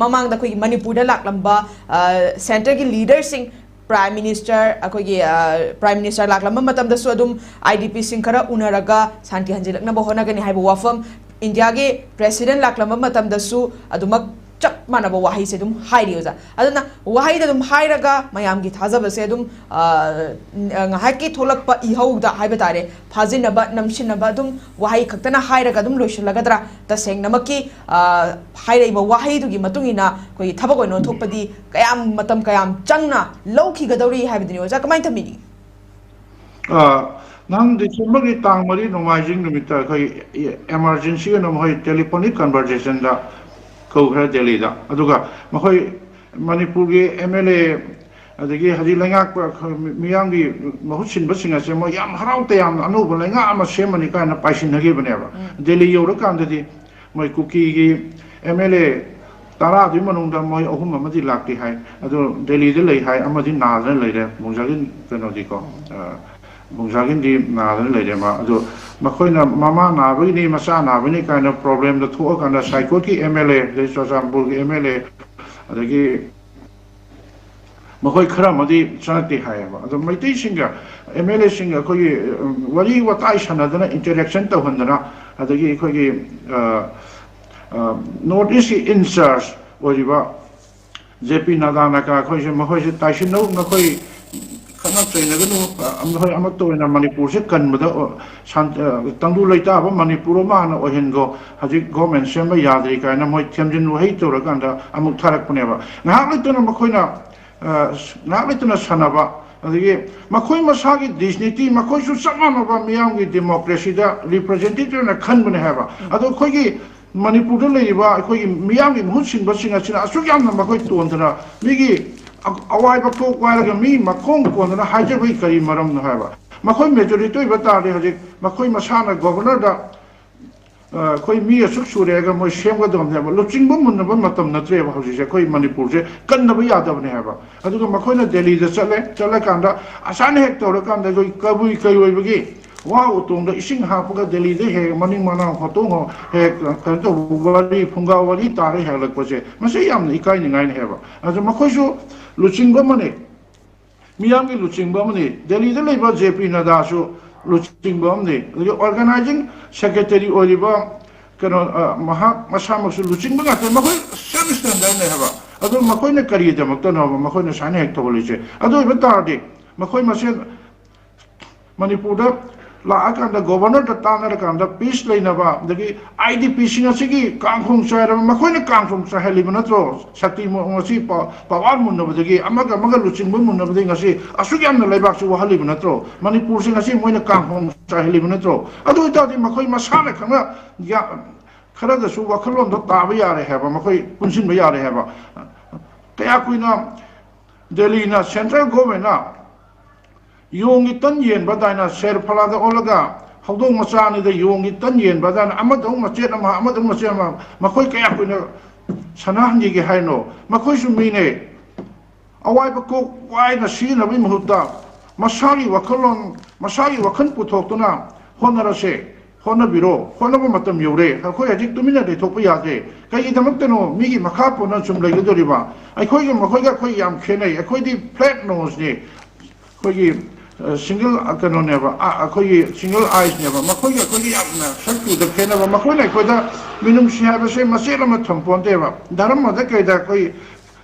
ꯃꯃꯥꯡꯗ ꯑꯩꯈꯣꯏꯒꯤ ꯃꯅꯤꯄꯨꯔꯗ ꯂꯥꯛꯂꯝꯕ ꯁꯦꯟꯇꯔꯒꯤ ꯂꯤꯗꯔꯁꯤꯡ ꯄ꯭ꯔꯥꯏꯝ ꯃꯤꯅꯤꯁꯇꯔ ꯑꯩꯈꯣꯏꯒꯤ ꯄ꯭ꯔꯥꯏꯝ ꯃꯤꯅꯤꯁꯇꯔ ꯂꯥꯛꯂꯝꯕ ꯃꯇꯝꯗꯁꯨ ꯑꯗꯨꯝ IDPꯁꯤꯡ ꯈꯔ ꯎꯅꯔꯒ ꯁꯥꯟꯇꯤ ꯍꯟꯖꯤꯜꯂꯛꯅꯕ ꯍꯣꯠꯅꯒꯅꯤ ꯍꯥꯏꯕ ꯋꯥꯐꯝ ꯏꯟꯗꯤꯌꯥꯒꯤ ꯄ꯭ꯔꯦꯁꯤꯗꯦꯟꯠ ꯂꯥꯛꯂꯝꯕ ꯃꯇꯝꯗꯁꯨ ꯑꯗꯨꯃꯛ ꯆꯞ ꯃꯥꯟꯅꯕ ꯋꯥꯍꯩꯁꯦ ꯑꯗꯨꯝ ꯍꯥꯏꯔꯤ ꯑꯣꯖꯥ ꯑꯗꯨꯅ ꯋꯥꯍꯩꯗ ꯑꯗꯨꯝ ꯍꯥꯏꯔꯒ ꯃꯌꯥꯝꯒꯤ ꯊꯥꯖꯕꯁꯦ ꯑꯗꯨꯝ ꯉꯥꯏꯍꯥꯛꯀꯤ ꯊꯣꯛꯂꯛꯄ ꯏꯍꯧꯗ ꯍꯥꯏꯕ ꯇꯥꯔꯦ ꯐꯥꯖꯤꯟꯅꯕ ꯅꯝꯁꯤꯟꯅꯕ ꯑꯗꯨꯝ ꯋꯥꯍꯩ ꯈꯛꯇꯅ ꯍꯥꯏꯔꯒ ꯑꯗꯨꯝ ꯂꯣꯏꯁꯤꯜꯂꯒꯗ꯭ꯔꯥ ꯇꯁꯦꯡꯅꯃꯛꯀꯤ ꯍꯥꯏꯔꯛꯏꯕ ꯋꯥꯍꯩꯗꯨꯒꯤ ꯃꯇꯨꯡ ꯏꯟꯅ ꯑꯩꯈꯣꯏꯒꯤ ꯊꯕꯛ ꯑꯣꯏꯅ ꯑꯣꯟꯊꯣꯛꯄꯗꯤ ꯀꯌꯥꯝ ꯃꯇꯝ ꯀꯌꯥꯝ ꯆꯪꯅ ꯂꯧꯈꯤꯒꯗꯧꯔꯤ ꯍꯥꯏꯕꯗꯨꯅꯤ ꯑꯣꯖꯥ ꯀꯃꯥꯏꯅ ꯊꯝꯕꯤꯅꯤ ꯅꯍꯥꯟ ꯗꯤꯁꯦꯝꯕꯔꯒꯤ ꯇꯥꯡ 4 ꯅꯣꯡꯃꯥꯏꯖꯤꯡ ꯅꯨꯃꯤꯠꯇ ꯑꯩꯈꯣꯏ ꯑꯦꯃꯔꯖꯦꯟꯁꯤ ꯑꯣꯏꯅ ꯃꯈꯣꯏ ꯇꯦꯂꯤꯐꯣꯅꯤꯛ ꯀꯟꯚꯔꯖꯦꯁꯟꯗ ꯀꯧꯈ꯭ꯔꯦ ꯗꯦꯜꯂꯤꯗ ꯑꯗꯨꯒ ꯃꯈꯣꯏ ꯃꯅꯤꯄꯨꯔꯒꯤ MLA ꯑꯗꯒꯤ ꯍꯧꯖꯤꯛ ꯂꯩꯉꯥꯛꯄ ꯃꯤꯌꯥꯝꯒꯤ ꯃꯍꯨꯠ ꯁꯤꯟꯕꯁꯤꯡ ꯑꯁꯦ ꯃꯣꯏ ꯌꯥꯝ ꯍꯔꯥꯎ ꯇꯌꯥꯝꯅ ꯑꯅꯧꯕ ꯂꯩꯉꯥꯛ ꯑꯃ ꯁꯦꯝꯃꯅꯤ ꯀꯥꯏꯅ ꯄꯥꯏꯁꯤꯟꯅꯈꯤꯕꯅꯦꯕ ꯗꯦꯜꯂꯤ ꯌꯧꯔꯀꯥꯟꯗꯗꯤ ꯃꯣꯏ ꯀꯨꯀꯤꯒꯤ MLA 10ꯗꯨꯒꯤ ꯃꯅꯨꯡꯗ ꯃꯣꯏ 3 ꯑꯃꯗꯤ ꯂꯥꯛꯇꯦ ꯍꯥꯏ ꯑꯗꯣ ꯗꯦꯜꯂꯤꯗ ꯂꯩ ꯍꯥꯏ ꯑꯃꯗꯤ ꯅꯥꯗꯅ ꯂꯩꯔꯦ ꯕꯣꯡꯖꯥꯒꯤꯟ ꯀꯩꯅꯣꯗꯤꯀꯣ ꯕꯣꯡꯖꯥꯒꯤꯟꯗꯤ ꯅꯥꯗꯅ ꯂꯩꯔꯦ ꯃꯥ ꯑꯗꯣ ꯃꯈꯣꯏꯅ ꯃꯃꯥ ꯅꯥꯕꯒꯤꯅꯤ ꯃꯆꯥ ꯅꯥꯕꯒꯤꯅꯤ ꯀꯥꯏꯅ ꯄ꯭ꯔꯣꯕ꯭ꯂꯦꯝꯗ ꯊꯣꯛꯑꯀꯥꯟꯗ ꯁꯥꯏꯀꯣꯠꯀꯤ MLA ꯑꯗꯩ ꯆꯨꯔꯆꯥꯟꯄꯨꯔꯒꯤ MLA ꯑꯗꯒꯤ ꯃꯈꯣꯏ ꯈꯔ ꯑꯃꯗꯤ ꯆꯪꯉꯛꯇꯦ ꯍꯥꯏꯌꯦꯕ ꯑꯗꯣ ꯃꯩꯇꯩꯁꯤꯡꯒ MLAꯁꯤꯡꯒ ꯑꯩꯈꯣꯏꯒꯤ ꯋꯥꯔꯤ ꯋꯥꯇꯥꯏ ꯁꯥꯟꯅꯗꯅ ꯏꯟꯇꯔꯦꯛꯁꯟ ꯇꯧꯍꯟꯗꯅ ꯑꯗꯒꯤ ꯑꯩꯈꯣꯏꯒꯤ ꯅꯣꯔꯠ ꯏꯁꯀꯤ ꯏꯟꯆꯥꯔꯖ ꯑꯣꯏꯔꯤꯕ JP ꯅꯥꯒꯥꯅ ꯑꯩꯈꯣꯏꯁꯦ ꯃꯈꯣꯏꯁꯦ ꯇꯥꯏꯁꯤꯟꯅꯧ ꯅꯈꯣꯏ ꯈꯠꯅ ꯆꯩꯅꯒꯅꯨ ꯃꯈꯣꯏ ꯑꯃꯠꯇ ꯑꯣꯏꯅ ꯃꯅꯤꯄꯨꯔꯁꯦ ꯀꯟꯕꯗ ꯇꯪꯗꯨ ꯂꯩꯇꯥꯕ ꯃꯅꯤꯄꯨꯔ ꯑꯃ ꯍꯥꯟꯅ ꯑꯣꯏꯍꯟꯒꯣ ꯍꯧꯖꯤꯛ ꯒꯣꯔꯃꯦꯟ ꯁꯦꯝꯕ ꯌꯥꯗ꯭ꯔꯤ ꯀꯥꯏꯅ ꯃꯣꯏ ꯊꯦꯝꯖꯤꯟ ꯋꯥꯍꯩ ꯇꯧꯔꯀꯥꯟꯗ ꯑꯃꯨꯛ ꯊꯥꯔꯛꯄꯅꯦꯕ ꯉꯥꯏꯍꯥꯛ ꯂꯩꯇꯅ ꯃꯈꯣꯏꯅ ꯉꯥꯏꯍꯥꯛ ꯂꯩꯇꯅ ꯁꯥꯟꯅꯕ ꯑꯗꯒꯤ ꯃꯈꯣꯏ ꯃꯁꯥꯒꯤ ꯗꯤꯖꯅꯤꯇꯤ ꯃꯈꯣꯏꯁꯨ ꯆꯞ ꯃꯥꯟꯅꯕ ꯃꯤꯌꯥꯝꯒꯤ ꯗꯦꯃꯣꯀ꯭ꯔꯦꯁꯤꯗ ꯔꯤꯄ꯭ꯔꯖꯦꯟꯇꯦꯇꯤꯚ ꯑꯣꯏꯅ ꯈꯟꯕꯅꯦ ꯍꯥꯏꯕ ꯑꯗꯣ ꯑꯩꯈꯣꯏꯒꯤ ꯃꯅꯤꯄꯨꯔꯗ ꯂꯩꯔꯤꯕ ꯑꯩꯈꯣꯏꯒꯤ ꯃꯤꯌꯥꯝꯒꯤ ꯃꯍꯨꯠ ꯁꯤꯟꯕꯁꯤꯡ ꯑꯁꯤꯅ ꯑꯁꯨꯛ ꯌꯥꯝꯅ ꯃꯈꯣꯏ ꯇꯣꯟꯗꯅ ꯃꯤꯒꯤ ꯑꯋꯥꯏꯕ ꯀꯣꯛ ꯋꯥꯏꯔꯒ ꯃꯤ ꯃꯈꯣꯡ ꯀꯣꯟꯗꯅ ꯍꯥꯏꯖꯕꯒꯤ ꯀꯔꯤ ꯃꯔꯝꯅꯣ ꯍꯥꯏꯕ ꯃꯈꯣꯏ ꯃꯦꯖꯣꯔꯤꯇꯤ ꯑꯣꯏꯕ ꯇꯥꯔꯗꯤ ꯍꯧꯖꯤꯛ ꯃꯈꯣꯏ ꯃꯁꯥꯅ ꯒꯣꯚꯔꯅꯔꯗ ꯑꯩꯈꯣꯏ ꯃꯤ ꯑꯁꯨꯛ ꯁꯨꯔꯦꯒ ꯃꯣꯏ ꯁꯦꯝꯒꯗꯕꯅꯦꯕ ꯂꯨꯆꯤꯡꯕ ꯃꯨꯟꯅꯕ ꯃꯇꯝ ꯅꯠꯇ꯭ꯔꯦꯕ ꯍꯧꯖꯤꯛꯁꯦ ꯑꯩꯈꯣꯏ ꯃꯅꯤꯄꯨꯔꯁꯦ ꯀꯟꯅꯕ ꯌꯥꯗꯕꯅꯦ ꯍꯥꯏꯕ ꯑꯗꯨꯒ ꯃꯈꯣꯏꯅ ꯗꯦꯜꯂꯤꯗ ꯆꯠꯂꯀꯥꯟꯗ ꯑꯁꯥꯅ ꯍꯦꯛ ꯇꯧꯔꯀꯥꯟꯗ ꯑꯩꯈꯣꯏ ꯀꯕꯨꯏ ꯀꯩ ꯑꯣꯏꯕꯒꯤ ꯋꯥ ꯎꯇꯣꯡꯗ ꯏꯁꯤꯡ ꯍꯥꯞꯄꯒ ꯗꯦꯜꯂꯤꯗ ꯍꯦꯛ ꯃꯅꯤꯡ ꯃꯅꯥꯎ ꯍꯣꯠꯇꯣꯛ ꯍꯦꯛ ꯀꯩꯅꯣ ꯇꯧꯕ ꯋꯥꯔꯤ ꯐꯨꯡꯒꯥ ꯋꯥꯔꯤ ꯇꯥꯔ ꯍꯦꯜꯂꯛꯄꯁꯦ ꯃꯁꯤ ꯌꯥꯝꯅ ꯏꯀꯥꯏꯅꯤꯡꯉꯥꯏꯅꯤ ꯍꯥꯏꯕ ꯑꯗꯨ ꯃꯈꯣꯏꯁꯨ ꯂꯨꯆꯤꯡꯕ ꯑꯃꯅꯤ ꯃꯤꯌꯥꯝꯒꯤ ꯂꯨꯆꯤꯡꯕ ꯑꯃꯅꯤ ꯗꯦꯜꯂꯤꯗ ꯂꯩꯕ JP ꯅꯥꯗꯥꯁꯨ ꯂꯨꯆꯤꯡꯕ ꯑꯃꯅꯤ ꯑꯗꯒꯤ ꯑꯣꯔꯒꯅꯥꯏꯖꯤꯡ ꯁꯦꯀ꯭ꯔꯦꯇꯔꯤ ꯑꯣꯏꯔꯤꯕ ꯀꯩꯅꯣ ꯃꯍꯥꯛ ꯃꯁꯥꯃꯛꯁꯨ ꯂꯨꯆꯤꯡꯕ ꯉꯥꯛꯇ ꯃꯈꯣꯏ ꯁꯦꯝ ꯁ꯭ꯇꯦꯟꯗꯔꯠꯅꯦ ꯍꯥꯏꯕ ꯑꯗꯨ ꯃꯈꯣꯏꯅ ꯀꯔꯤꯒꯤꯗꯃꯛꯇꯅꯣꯕ ꯃꯈꯣꯏꯅ ꯁꯨꯃꯥꯏꯅ ꯍꯦꯛ ꯇꯧꯍꯜꯂꯤꯁꯦ ꯑꯗꯨ ꯑꯣꯏꯕ ꯇꯥꯔꯗꯤ ꯃꯈꯣꯏ ꯃꯁꯦꯟ ꯃꯅꯤꯄꯨꯔꯗ ꯂꯥꯛꯑꯀꯥꯟꯗ ꯒꯣꯚꯔꯅꯔꯗ ꯇꯥꯟꯅꯔꯀꯥꯟꯗ ꯄꯤꯁ ꯂꯩꯅꯕ ꯑꯗꯒꯤ IDPꯁꯤꯡ ꯑꯁꯤꯒꯤ ꯀꯥꯡꯈꯣꯡ ꯆꯥꯏꯔꯕ ꯃꯈꯣꯏꯅ ꯀꯥꯡꯈꯣꯡ ꯆꯥꯏꯍꯜꯂꯤꯕ ꯅꯠꯇ꯭ꯔꯣ ꯁꯛꯇꯤ ꯉꯁꯤ ꯄꯋꯥꯔ ꯃꯨꯟꯅꯕꯗꯒꯤ ꯑꯃꯒ ꯂꯨꯆꯤꯡꯕ ꯃꯨꯟꯅꯕꯗꯒꯤꯉꯁꯤ ꯑꯁꯨꯛ ꯌꯥꯝꯅ ꯂꯩꯕꯥꯛꯁꯨ ꯋꯥꯍꯜꯂꯤꯕ ꯅꯠꯇ꯭ꯔꯣ ꯃꯅꯤꯄꯨꯔꯁꯤ ꯉꯁꯤ ꯃꯣꯏꯅ ꯀꯥꯡꯈꯣꯡ ꯆꯥꯏꯍꯜꯂꯤꯕ ꯅꯠꯇ꯭ꯔꯣ ꯑꯗꯨ ꯑꯣꯏꯇꯥꯔꯗꯤ ꯃꯈꯣꯏ ꯃꯁꯥꯅ ꯈꯪꯅ ꯈꯔꯗꯁꯨ ꯋꯥꯈꯜꯂꯣꯟꯗꯣ ꯇꯥꯕ ꯌꯥꯔꯦ ꯍꯥꯏꯕ ꯃꯈꯣꯏ ꯄꯨꯟꯁꯤꯟꯕ ꯌꯥꯔꯦ ꯍꯥꯏꯕ ꯀꯌꯥ ꯀꯨꯏꯅ ꯗꯦꯜꯂꯤꯅ ꯁꯦꯟꯇ꯭ꯔꯦꯜ ꯒꯣꯚꯔꯟꯃꯦꯟꯠꯅ ꯌꯣꯡꯒꯤ ꯇꯟ ꯌꯦꯟꯕꯗꯥꯏꯅ ꯁꯦꯔ ꯐꯂꯥꯗ ꯑꯣꯜꯂꯒ ꯍꯧꯗꯣꯡ ꯃꯆꯥꯅꯤꯗ ꯌꯣꯡꯒꯤ ꯇꯟ ꯌꯦꯟꯕꯗꯥꯏꯅ ꯑꯃꯗꯧ ꯃꯆꯦꯠ ꯑꯃ ꯑꯃꯗꯧ ꯃꯆꯦꯠ ꯑꯃ ꯃꯈꯣꯏ ꯀꯌꯥ ꯀꯨꯏꯅ ꯁꯅꯥꯍꯟꯈꯤꯒꯦ ꯍꯥꯏꯅꯣ ꯃꯈꯣꯏꯁꯨ ꯃꯤꯅꯦ ꯑꯋꯥꯏꯕ ꯀꯣꯛ ꯋꯥꯏꯅ ꯁꯤꯖꯤꯟꯅꯕꯒꯤ ꯃꯍꯨꯠꯇ ꯃꯁꯥꯒꯤ ꯋꯥꯈꯜꯂꯣꯟ ꯃꯁꯥꯒꯤ ꯋꯥꯈꯜ ꯄꯨꯊꯣꯛꯇꯨꯅ ꯍꯣꯠꯅꯔꯁꯦ ꯍꯣꯠꯅꯕꯤꯔꯣ ꯍꯣꯠꯅꯕ ꯃꯇꯝ ꯌꯧꯔꯦ ꯑꯩꯈꯣꯏ ꯍꯧꯖꯤꯛ ꯇꯨꯃꯤꯟꯅ ꯂꯩꯊꯣꯛꯄ ꯌꯥꯗꯦ ꯀꯩꯒꯤꯗꯃꯛꯇꯅꯣ ꯃꯤꯒꯤ ꯃꯈꯥ ꯄꯣꯟꯅ ꯁꯨꯝ ꯂꯩꯒꯗꯧꯔꯤꯕ ꯑꯩꯈꯣꯏꯒ ꯃꯈꯣꯏꯒ ꯑꯩꯈꯣꯏ ꯌꯥꯝ ꯈꯦꯠꯅꯩ ꯑꯩꯈꯣꯏꯗꯤ ꯐ꯭ꯂꯦꯠ ꯅꯣꯁꯅꯤ ꯑꯩꯈꯣꯏꯒꯤ ꯁꯤꯡꯒꯜ ꯀꯩꯅꯣꯅꯦꯕ ꯑꯩꯈꯣꯏꯒꯤ ꯁꯤꯡꯒꯜ ꯑꯥꯏꯁꯅꯦꯕ ꯃꯈꯣꯏꯒ ꯑꯩꯈꯣꯏꯒꯤ ꯌꯥꯝꯅ ꯁꯛꯇꯨꯗ ꯈꯦꯠꯅꯕ ꯃꯈꯣꯏꯅ ꯑꯩꯈꯣꯏꯗ ꯃꯤꯅꯨꯡꯁꯤ ꯍꯥꯏꯕꯁꯦ ꯃꯆꯦꯠ ꯑꯃ ꯊꯝꯄꯣꯟꯇꯦꯕ ꯙꯔꯃꯗ ꯀꯩꯗ ꯑꯩꯈꯣই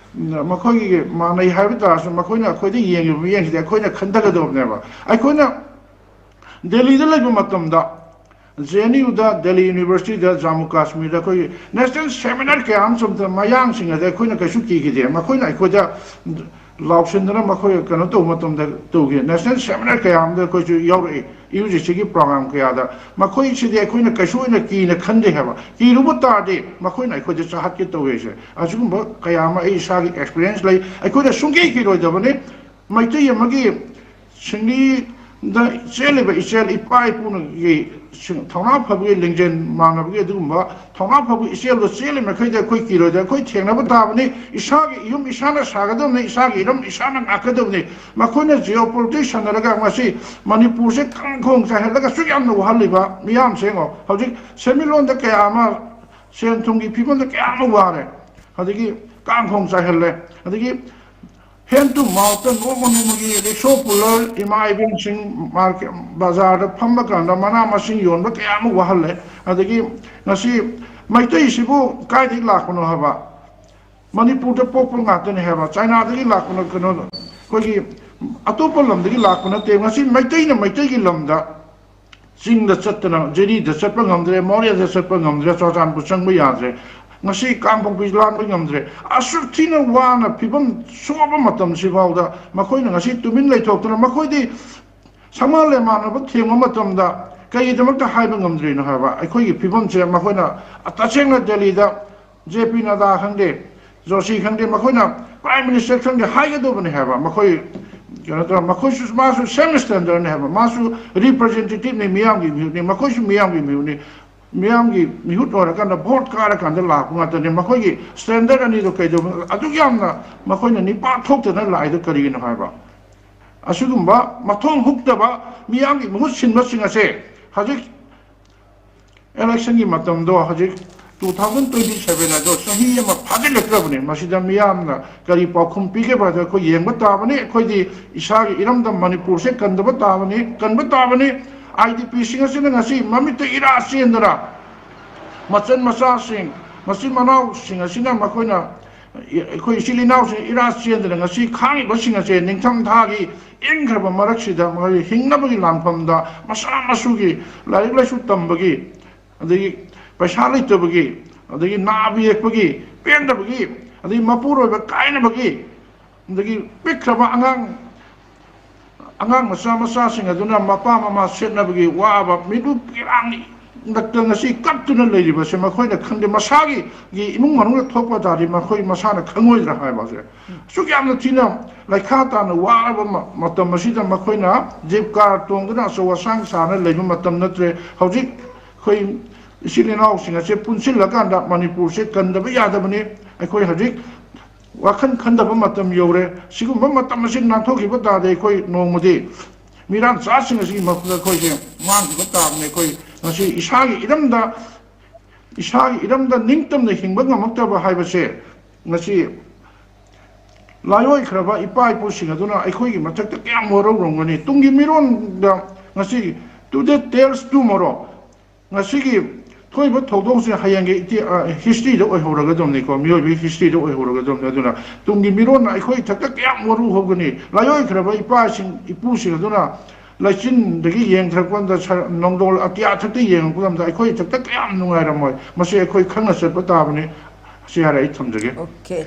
ꯃꯈꯣꯏꯒꯤ ꯃꯥꯟꯅꯩ ꯍꯥꯏꯕ ꯇꯥꯔꯁꯨ ꯃꯈꯣꯏꯅ ꯑꯩꯈꯣꯏꯗ ꯌꯦꯡꯉꯤꯕ ꯃꯤꯠꯌꯦꯡꯁꯤꯗꯤ ꯑꯩꯈꯣꯏꯅ ꯈꯟꯊꯒꯗꯧꯕꯅꯦꯕ ꯑꯩꯈꯣꯏꯅ ꯗꯦꯜꯂꯤꯗ ꯂꯩꯕ ꯃꯇꯝꯗ JNUꯗ ꯗꯦꯜꯂꯤ ꯌꯨꯅꯤꯚꯔꯁꯤꯇꯤꯗ ꯖम्मू ꯀꯥश्मीꯔꯗ ꯑꯩꯈꯣꯏꯒꯤ ꯅꯦꯁꯅꯦꯜ ꯁꯦꯃꯤꯅꯥꯔ ꯀꯌꯥ ꯑꯃ ꯆꯠꯄꯗ ꯃꯌꯥꯡꯁꯤꯡ ꯑꯗ ꯑꯩꯈꯣꯏꯅ ꯀꯩꯁꯨ ꯀꯤꯈꯤꯗꯦ ꯃꯈꯣꯏꯅ ꯑꯩꯈꯣꯏꯗ ꯂꯥꯎꯁꯤꯟꯗꯅ ꯃꯈꯣꯏ ꯀꯩꯅꯣ ꯇꯧꯕ ꯃꯇꯝꯗ ꯇꯧꯈꯤ ꯅꯦꯁꯅꯦꯜ ꯁꯦꯃꯤꯅꯥꯔ ꯀꯌꯥ ꯑꯃꯗ ꯑꯩꯈꯣꯏꯁꯨ ꯌꯥꯎꯔꯛꯏ UGCꯒꯤ ꯄ꯭ꯔꯣꯒ꯭ꯔꯥꯝ ꯀꯌꯥꯗ ꯃꯈꯣꯏꯁꯤꯗꯤ ꯑꯩꯈꯣꯏꯅ ꯀꯩꯁꯨ ꯑꯣꯏꯅ ꯀꯤꯅ ꯈꯟꯗꯦ ꯍꯥꯏꯕ ꯀꯤꯔꯨꯕ ꯇꯥꯔꯗꯤ ꯃꯈꯣꯏꯅ ꯑꯩꯈꯣꯏꯗ ꯆꯥꯍꯠꯀꯦ ꯇꯧꯋꯦꯁꯦ ꯑꯁꯤꯒꯨꯝꯕ ꯀꯌꯥ ꯑꯃ ꯑꯩ ꯏꯁꯥꯒꯤ ꯑꯦꯛꯁꯄꯤꯔꯤꯌꯦꯟꯁ ꯂꯩ ꯑꯩꯈꯣꯏꯅ ꯁꯨꯡꯀꯤ ꯀꯤꯔꯣꯏꯗꯕꯅꯤ ꯃꯩꯇꯩ ꯑꯃꯒꯤ ꯁꯤꯡꯂꯤꯗ ꯆꯦꯜꯂꯤꯕ ꯏꯆꯦꯜ ꯏꯄꯥ ꯏꯄꯨꯒꯤ ꯊꯧꯅꯥ ꯐꯕꯒꯤ ꯂꯤꯡꯖꯦꯜ ꯃꯥꯟꯅꯕꯒꯤ ꯑꯗꯨꯒꯨꯝꯕ ꯊꯧꯅꯥ ꯐꯕ ꯏꯆꯦꯜꯗꯣ ꯆꯦꯜꯂꯤ ꯃꯈꯩꯗꯤ ꯑꯩꯈꯣꯏ ꯀꯤꯔꯣꯏꯗ ꯑꯩꯈꯣꯏ ꯊꯦꯡꯅꯕ ꯇꯥꯕꯅꯤ ꯏꯁꯥꯒꯤ ꯌꯨꯝ ꯏꯁꯥꯅ ꯁꯥꯒꯗꯕꯅꯤ ꯏꯁꯥꯒꯤ ꯏꯔꯝ ꯏꯁꯥꯅ ꯉꯥꯛꯀꯗꯕꯅꯤ ꯃꯈꯣꯏꯅ ꯖꯤꯑꯣꯄꯣꯂꯤꯇꯤꯛꯁ ꯁꯥꯟꯅꯔꯒ ꯉꯁꯤ ꯃꯅꯤꯄꯨꯔꯁꯦ ꯀꯥꯡꯈꯣꯡ ꯆꯥꯏꯍꯜꯂꯒ ꯁꯨꯛ ꯌꯥꯝꯅ ꯋꯥꯍꯜꯂꯤꯕ ꯃꯤꯌꯥꯝꯁꯦ ꯌꯦꯡꯉꯣ ꯍꯧꯖꯤꯛ ꯁꯦꯟꯃꯤꯠꯂꯣꯟꯗ ꯀꯌꯥ ꯑꯃ ꯁꯦꯟ ꯊꯨꯝꯒꯤ ꯐꯤꯕꯝꯗ ꯀꯌꯥ ꯑꯃ ꯋꯥꯔꯦ adagi kang khong sai helle adagi hand to mouth no monumugi rickshaw puller imai bin sing market bazar da phamba kanda mana masing yon ba kya mu wahalle adagi ngasi maitai sibu kai dik lakno haba manipur da pokpul ngata ne haba china dagi lakno kono kogi atopa lam dagi lakno te ngasi maitai gi lam da sing da chatna jeri da chatpa ngamdre moria da chatpa ngamdre chojan bu chang bu yadre ngasi kangpong pislan ba ngamdre asur thina wana pibam soba matam sibauda makhoi na ngasi tumin lai thokna makhoi di samal le mana ba thema matam da kai damak ta haiba ngamdre na haba akhoi gi pibam che makhoi na atacheng na delhi da jp na da khangde joshi khangde makhoi na prime minister khangde haiga do bane haba makhoi Jangan makusus masuk semester ni haba masuk representative ni miam ni makusus miam ni mihut orang kan vote kara kan lah punga tadi makoi standard ani tu kaya tu adu yang na makoi ni pathok tu na lai tu kari na haba asugum ba mathong hukta ba miam ki mihut sin masing ase hajik election ki matam do hajik 2027 na do sahi ma phadil lekra bune masida miam na kari pakhum pike ba ko yeng ba ta bane khoi di isa ki iram da manipur se kan da ba ta bane IDP singa singa ngasi mamit ira sindra machan masa sing masi manau singa singa makoina khoi silinau sing ira sindra ngasi khang ba singa se ningtham thagi engkhaba marak sida mai hingna bagi langpham da masa masugi lai lai su tambagi adagi paisa lai to bagi adagi nabi ekbagi penda bagi adagi mapuro ba kaina bagi adagi pikraba angang masa sing aduna mapa mama setna bagi wa ba midu pirang nakta ngasi kaptuna leiba se makhoi na khangde masagi gi imung manung thokpa dari makhoi masana khangoi ra hai ba se sukyam na thina laikha ta na wa ba matam masida makhoi na jeb kar tongna so wasang sana leiba matam natre hojik khoi silinau singa se punsil la kan da manipur se kan da ba ya da bani khoi hojik wakan khanda ba matam yore sigum ba matam sin na thoki ba da de khoi nongmodi miran cha singa si ma khoi se man ba ta ne khoi ngasi isagi iramda ningtam na hingba ngamakta ba haiba se ngasi layoi khraba ipai pu singa duna aikhoi gi mathakta kyam moro rongani tungi miron da ngasi today tells tomorrow ngasi gi thoi ba thodong se hayang ge history do horaga dom ne ko mio bi history do horaga dom na duna tungi miron aikhoi thakta kyam moro hogani layoi khraba ipai sing ipu singa duna Lachin degi yeng thakwan da nongdol atia thakte yeng pulam da khoi thakta kyam nungai ramoi mase khoi khangna set bata bani se harai thamjage Okay.